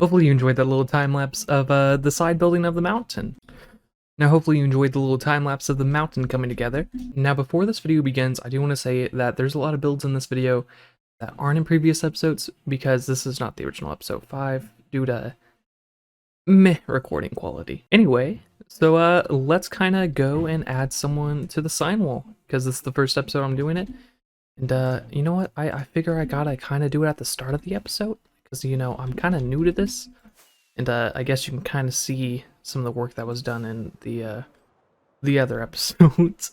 Hopefully you enjoyed that little time lapse of the side building of the mountain. Now hopefully you enjoyed the little time lapse of the mountain coming together. Now before this video begins, I do want to say that there's a lot of builds in this video that aren't in previous episodes because this is not the original episode 5 due to meh recording quality. Anyway, so let's kind of go and add someone to the sign wall because this is the first episode I'm doing it. And you know what? I figure I gotta kind of do it at the start of the episode because I'm kind of new to this. And I guess you can kind of see some of the work that was done in the other episodes.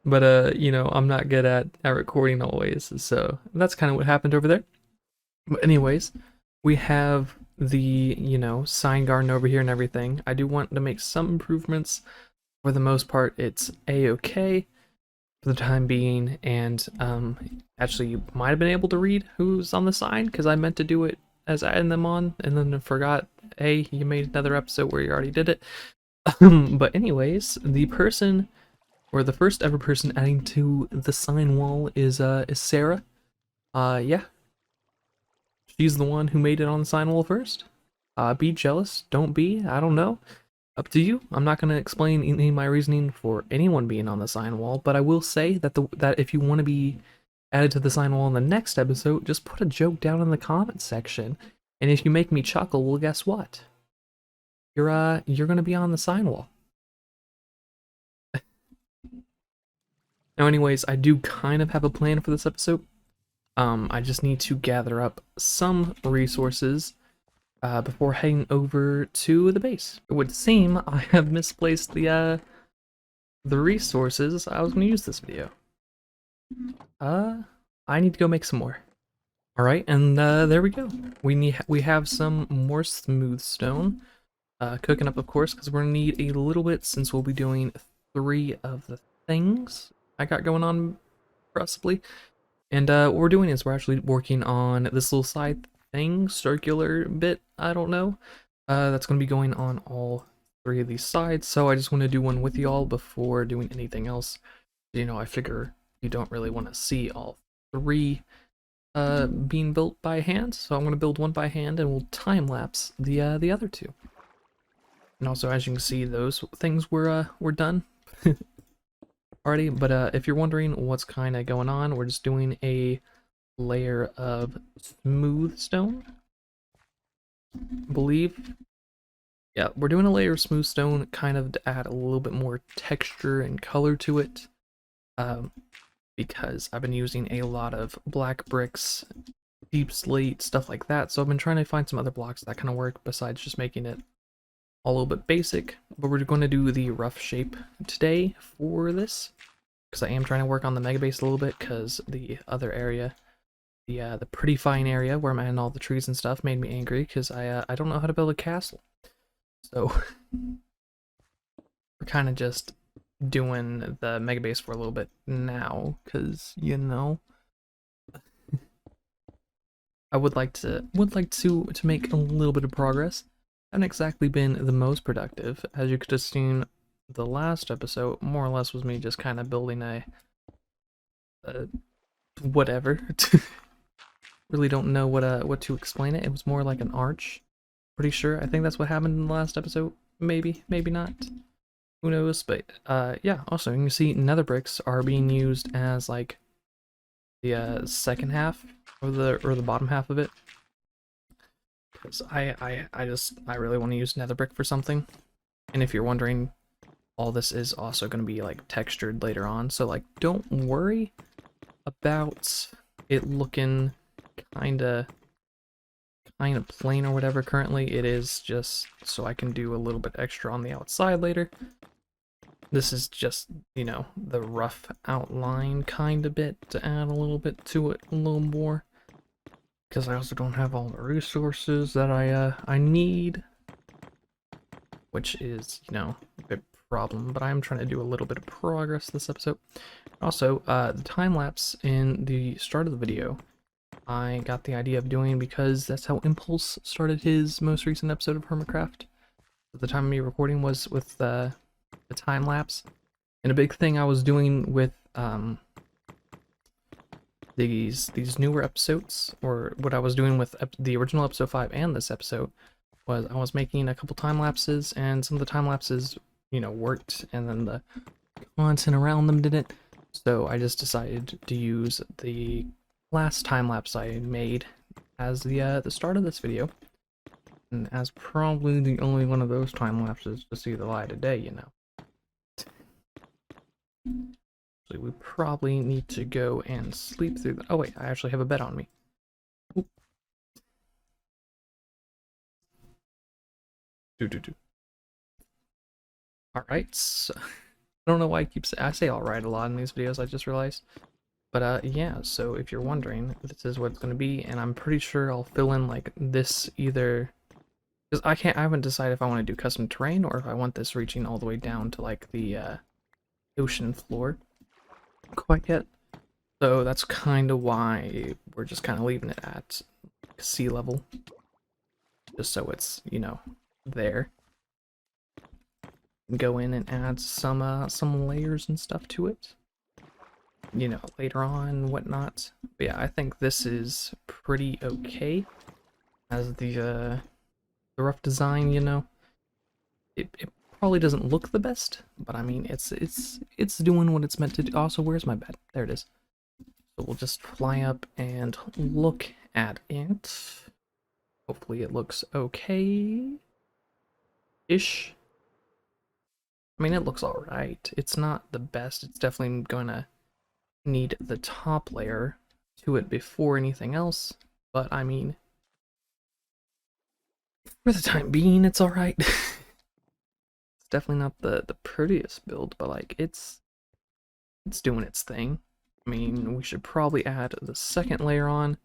But I'm not good at recording always, so that's kind of what happened over there. But anyways, we have the sign garden over here and everything. I do want to make some improvements. For the most part, it's a-okay for the time being, and actually you might have been able to read who's on the sign because I meant to do it as adding them on and then forgot, hey, you made another episode where you already did it. But anyways, the person, or the first ever person adding to the sign wall is Sarah. Yeah, she's the one who made it on the sign wall first. Be jealous, don't be, I don't know. Up to you. I'm not going to explain any of my reasoning for anyone being on the sign wall, but I will say that that if you want to be added to the sign wall in the next episode, just put a joke down in the comments section. And if you make me chuckle, well, guess what? You're gonna be on the sign wall. Now, anyways, I do kind of have a plan for this episode. I just need to gather up some resources before heading over to the base. It would seem I have misplaced the resources I was gonna use this video. I need to go make some more. All right, and there we go. We have some more smooth stone cooking up, of course, because we're gonna need a little bit since we'll be doing 3 of the things I got going on, possibly. And what we're doing is we're actually working on this little side thing, circular bit. I don't know. That's gonna be going on all 3 of these sides. So I just want to do one with y'all before doing anything else. I figure you don't really want to see all 3 being built by hand, so I'm going to build one by hand and we'll time lapse the other 2. And also, as you can see, those things were done already. But if you're wondering what's kind of going on, we're just doing a layer of smooth stone, I believe. Yeah, we're doing a layer of smooth stone kind of to add a little bit more texture and color to it. Because I've been using a lot of black bricks, deep slate, stuff like that, so I've been trying to find some other blocks that kind of work besides just making it a little bit basic. But we're going to do the rough shape today for this, because I am trying to work on the mega base a little bit, because the other area, the pretty fine area where I'm adding all the trees and stuff, made me angry, because I don't know how to build a castle. So we're kind of just doing the mega base for a little bit now, because I would like to make a little bit of progress. I haven't exactly been the most productive, as you could have seen. The last episode more or less was me just kind of building a whatever. Really don't know what to explain it. It was more like an arch, pretty sure. I think that's what happened in the last episode. Maybe not, who knows. But yeah, also you can see nether bricks are being used as like the second half or the bottom half of it, because I really want to use nether brick for something. And if you're wondering, all this is also going to be like textured later on, so like don't worry about it looking kind of plain or whatever. Currently it is just so I can do a little bit extra on the outside later. This is just, the rough outline kind of bit to add a little bit to it, a little more, because I also don't have all the resources that I need, which is, a bit problem, but I'm trying to do a little bit of progress this episode. Also, the time lapse in the start of the video, I got the idea of doing because that's how Impulse started his most recent episode of Hermitcraft. The time of me recording was with the time lapse, and a big thing I was doing with the these newer episodes, or what I was doing with the original episode 5 and this episode, was I was making a couple time lapses, and some of the time lapses, worked, and then the content around them didn't. So I just decided to use the last time lapse I made as the start of this video, and as probably the only one of those time lapses to see the light of day, So we probably need to go and sleep through the— oh wait, I actually have a bed on me. Oop. Alright, so I don't know why I say alright a lot in these videos, I just realized. But yeah, so if you're wondering, this is what it's gonna be, and I'm pretty sure I'll fill in like this either, because I haven't decided if I want to do custom terrain or if I want this reaching all the way down to like the ocean floor quite yet. So that's kind of why we're just kind of leaving it at sea level, just so it's, there. Go in and add some layers and stuff to it, later on, whatnot. But yeah, I think this is pretty okay as the rough design. It probably doesn't look the best, but I mean, it's doing what it's meant to do. Also, where's my bed? There it is. So we'll just fly up and look at it. Hopefully it looks okay-ish. I mean, it looks alright. It's not the best. It's definitely gonna need the top layer to it before anything else. But I mean, for the time being, it's alright. It's definitely not the prettiest build, but like, it's doing its thing. I mean, we should probably add the second layer on,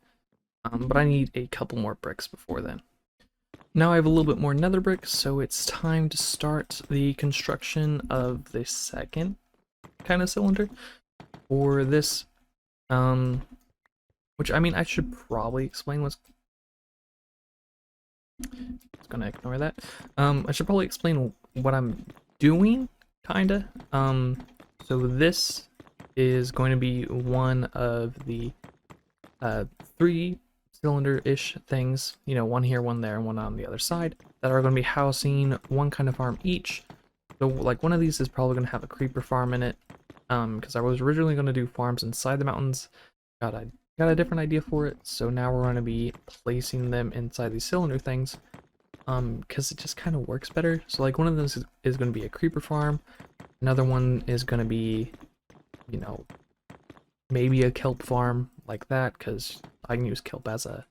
but I need a couple more bricks before then. Now I have a little bit more nether bricks, so it's time to start the construction of the second kind of cylinder for this, which, I mean, I should probably explain what's— it's gonna ignore that. I should probably explain what I'm doing, kinda. So this is going to be one of the 3 cylinder-ish things, one here, one there, and one on the other side, that are going to be housing one kind of farm each. So like one of these is probably going to have a creeper farm in it, because I was originally going to do farms inside the mountains. Got a different idea for it, so now we're going to be placing them inside these cylinder things, because it just kind of works better. So like one of those is going to be a creeper farm, another one is going to be, maybe a kelp farm, like that, because I can use kelp as a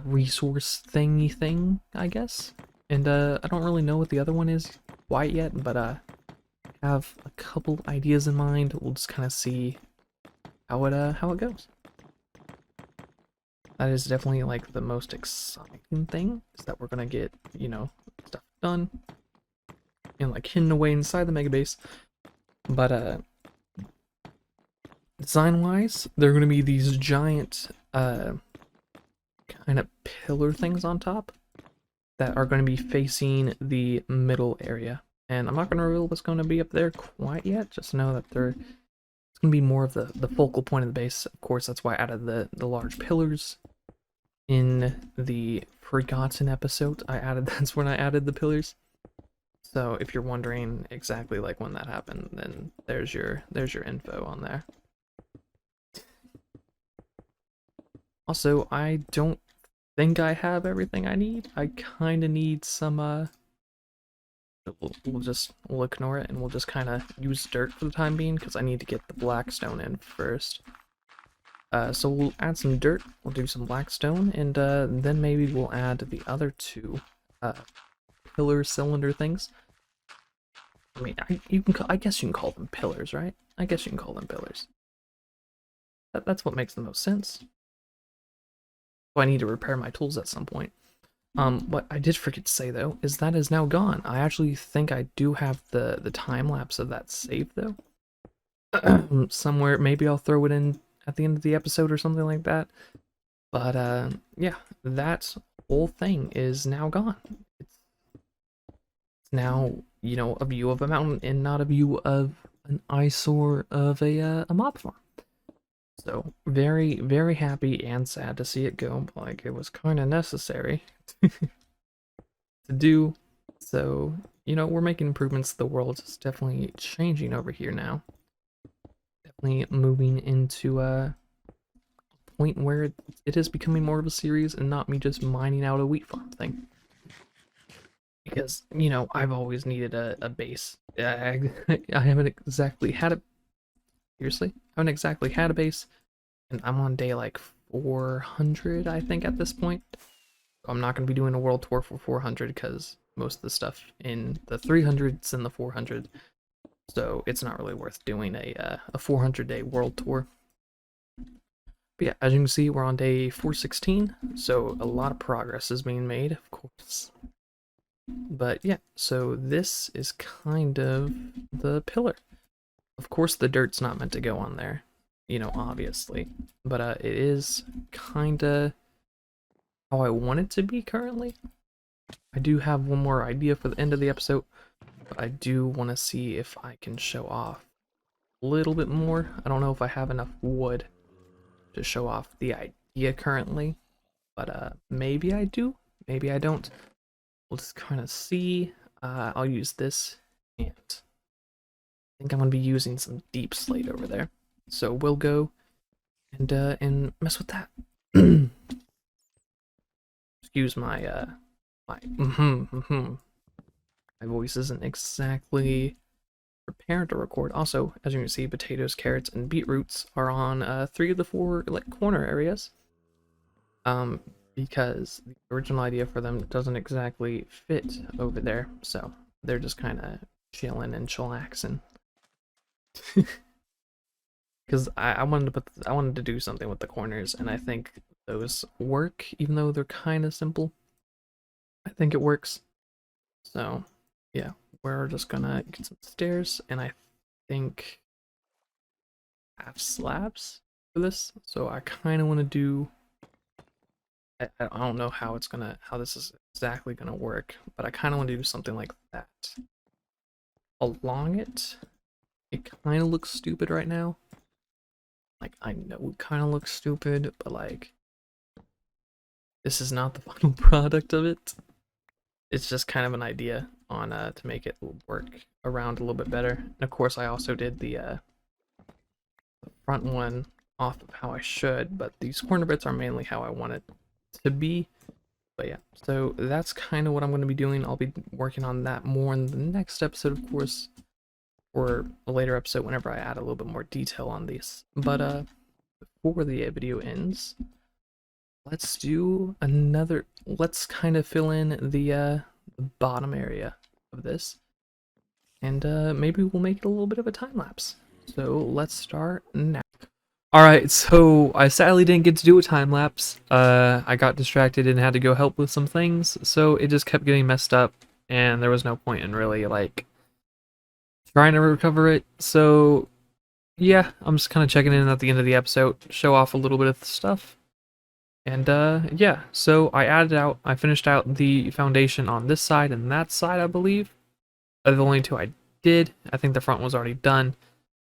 resource thingy thing, I guess. And I don't really know what the other one is quite yet, but have a couple ideas in mind. We'll just kind of see how it goes. That is definitely like the most exciting thing, is that we're gonna get, stuff done and like hidden away inside the mega base. But design-wise, they're gonna be these giant kind of pillar things on top that are going to be facing the middle area. And I'm not going to reveal what's going to be up there quite yet, just know that it's going to be more of the focal point of the base. Of course, that's why I added the large pillars in the Forgotten episode. That's when I added the pillars. So if you're wondering exactly like when that happened, then there's your info on there. Also, I don't think I have everything I need. I kind of need some, we'll ignore it, and we'll just kind of use dirt for the time being, because I need to get the blackstone in first. So we'll add some dirt, we'll do some blackstone, and then maybe we'll add the other 2 pillar cylinder things. I mean, I guess you can call them pillars, right? I guess you can call them pillars. That's what makes the most sense. I need to repair my tools at some point. What I did forget to say though is that is now gone. I actually think I do have the time lapse of that saved though. Somewhere, maybe I'll throw it in at the end of the episode or something like that. But yeah, that whole thing is now gone. It's now, a view of a mountain and not a view of an eyesore of a mob farm. So very, very happy and sad to see it go. Like, it was kind of necessary to do. So, you know, we're making improvements. The world is definitely changing over here now. Definitely moving into a point where it is becoming more of a series and not me just mining out a wheat farm thing. Because, you know, I've always needed a base. I haven't exactly had a seriously, I haven't exactly had a base, and I'm on day like 400, I think, at this point. I'm not going to be doing a world tour for 400 because most of the stuff in the 300s and the 400, so it's not really worth doing a 400-day world tour. But yeah, as you can see, we're on day 416, so a lot of progress is being made, of course. But yeah, so this is kind of the pillar. Of course, the dirt's not meant to go on there, you know, obviously. But it is kind of how I want it to be currently. I do have one more idea for the end of the episode, but I do want to see if I can show off a little bit more. I don't know if I have enough wood to show off the idea currently, but maybe I do, maybe I don't. We'll just kind of see. I'll use this, and I think I'm going to be using some deep slate over there. So we'll go and mess with that. Excuse my my voice isn't exactly prepared to record. Also, as you can see, potatoes, carrots, and beetroots are on 3 of the 4 like corner areas. Because the original idea for them doesn't exactly fit over there, so they're just kind of chilling and chillaxing. Because I wanted to I wanted to do something with the corners, and I think those work, even though they're kind of simple. I think it works. So yeah, we're just gonna get some stairs, and I think half slabs for this. So I kind of want to do. I don't know how this is exactly gonna work, but I kind of want to do something like that along it. It kind of looks stupid right now. Like, I know it kind of looks stupid, but like, this is not the final product of it. It's just kind of an idea on to make it work around a little bit better. And of course, I also did the front one off of how I should, but these corner bits are mainly how I want it to be. But yeah, so that's kind of what I'm going to be doing. I'll be working on that more in the next episode, of course, or a later episode whenever I add a little bit more detail on these. But before the video ends, let's do another, let's kind of fill in the bottom area of this, and maybe we'll make it a little bit of a time lapse. So let's start now. Alright, so I sadly didn't get to do a time lapse. I got distracted and had to go help with some things, so it just kept getting messed up, and there was no point in really, like, trying to recover it. So yeah, I'm just kind of checking in at the end of the episode, show off a little bit of the stuff. And yeah, so I finished out the foundation on this side and that side, I believe. The only 2 I did. I think the front was already done.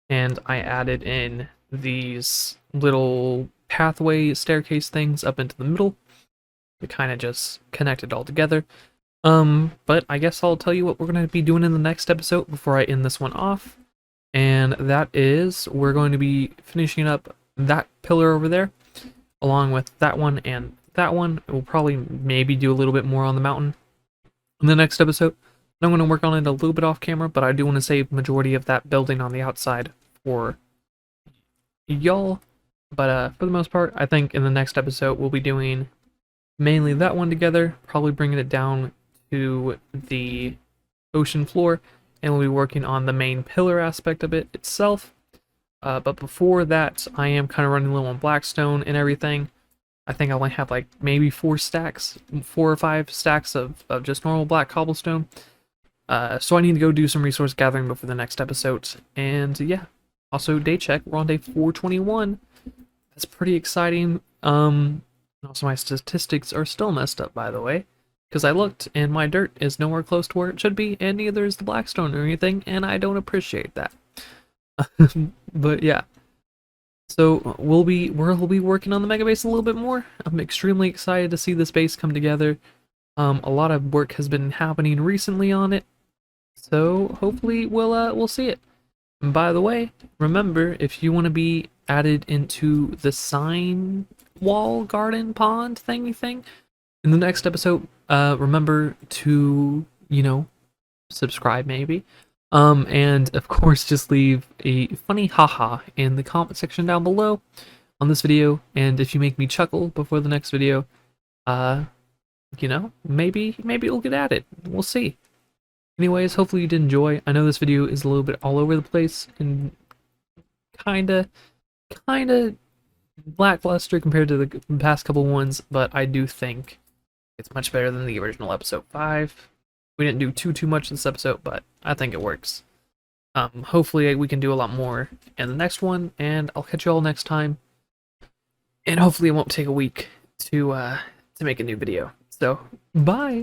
And I added in these little pathway staircase things up into the middle. It kind of just connected all together. But I guess I'll tell you what we're going to be doing in the next episode before I end this one off. And that is, we're going to be finishing up that pillar over there, along with that one and that one. We'll probably maybe do a little bit more on the mountain in the next episode. I'm going to work on it a little bit off camera, but I do want to save majority of that building on the outside for y'all. But for the most part, I think in the next episode we'll be doing mainly that one together, probably bringing it down to the ocean floor, and we'll be working on the main pillar aspect of it itself. But before that, I am kind of running low on Blackstone and everything. I think I only have like maybe 4 or 5 stacks of just normal black cobblestone. So I need to go do some resource gathering before the next episode. And yeah, also day check, we're on day 421. That's pretty exciting. Also my statistics are still messed up, by the way, because I looked and my dirt is nowhere close to where it should be, and neither is the Blackstone or anything, and I don't appreciate that. But yeah, So we'll be working on the mega base a little bit more. I'm extremely excited to see this base come together. A lot of work has been happening recently on it, so hopefully we'll see it. And by the way, remember, if you want to be added into the sign wall garden pond thingy thing in the next episode, remember to, subscribe maybe. And of course, just leave a funny haha in the comment section down below on this video. And if you make me chuckle before the next video, maybe you'll get at it. We'll see. Anyways, hopefully you did enjoy. I know this video is a little bit all over the place and kinda lackluster compared to the past couple ones, but I do think it's much better than the original episode 5. We didn't do too much this episode, but I think it works. Hopefully we can do a lot more in the next one, and I'll catch you all next time. And hopefully it won't take a week to make a new video. So, bye!